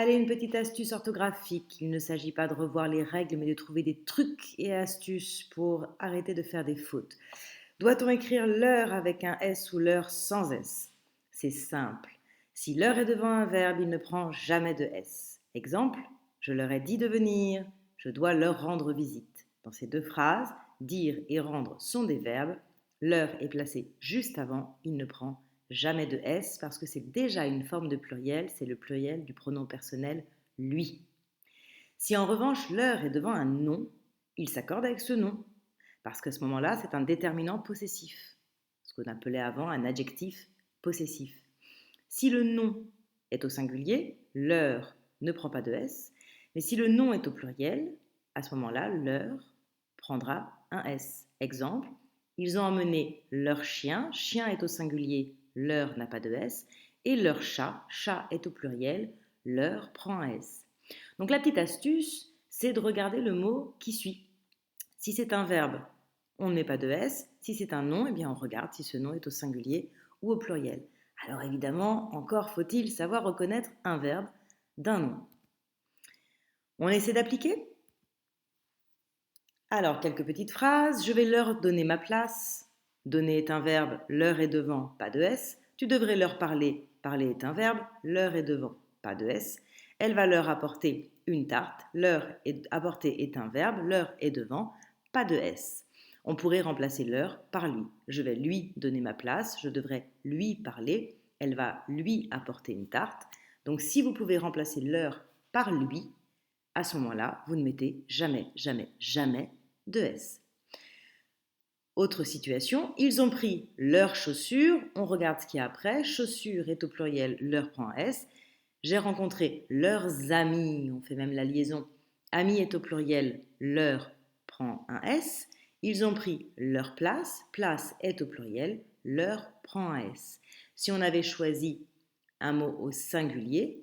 Allez, une petite astuce orthographique. Il ne s'agit pas de revoir les règles, mais de trouver des trucs et astuces pour arrêter de faire des fautes. Doit-on écrire l'heure avec un S ou l'heure sans S? C'est simple. Si l'heure est devant un verbe, il ne prend jamais de S. Exemple, je leur ai dit de venir, je dois leur rendre visite. Dans ces deux phrases, dire et rendre sont des verbes. L'heure est placée juste avant, il ne prend jamais de S parce que c'est déjà une forme de pluriel, c'est le pluriel du pronom personnel lui. Si en revanche l'heure est devant un nom, il s'accorde avec ce nom parce qu'à ce moment-là, c'est un déterminant possessif, ce qu'on appelait avant un adjectif possessif. Si le nom est au singulier, l'heure ne prend pas de S, mais si le nom est au pluriel, à ce moment-là, l'heure prendra un S. Exemple, ils ont emmené leur chien, chien est au singulier, l'heure n'a pas de S, et leur chat, chat est au pluriel, l'heure prend un S. Donc la petite astuce, c'est de regarder le mot qui suit. Si c'est un verbe, on ne met pas de S. Si c'est un nom, eh bien on regarde si ce nom est au singulier ou au pluriel. Alors évidemment, encore faut-il savoir reconnaître un verbe d'un nom. On essaie d'appliquer? Alors, quelques petites phrases. Je vais leur donner ma place. Donner est un verbe, leur est devant, pas de S. Tu devrais leur parler. Parler est un verbe, leur est devant, pas de S. Elle va leur apporter une tarte. Apporter est un verbe, leur est devant, pas de S. On pourrait remplacer leur par lui. Je vais lui donner ma place. Je devrais lui parler. Elle va lui apporter une tarte. Donc, si vous pouvez remplacer leur par lui, à ce moment-là, vous ne mettez jamais, jamais, jamais de S. Autre situation, ils ont pris leurs chaussures, on regarde ce qu'il y a après, chaussures est au pluriel, leur prend un S. J'ai rencontré leurs amis, on fait même la liaison, amis est au pluriel, leur prend un S. Ils ont pris leur place, place est au pluriel, leur prend un S. Si on avait choisi un mot au singulier,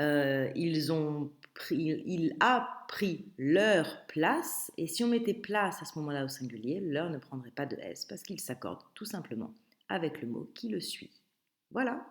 il a pris leur place, et si on mettait place à ce moment-là au singulier, leur ne prendrait pas de S parce qu'il s'accorde tout simplement avec le mot qui le suit. Voilà.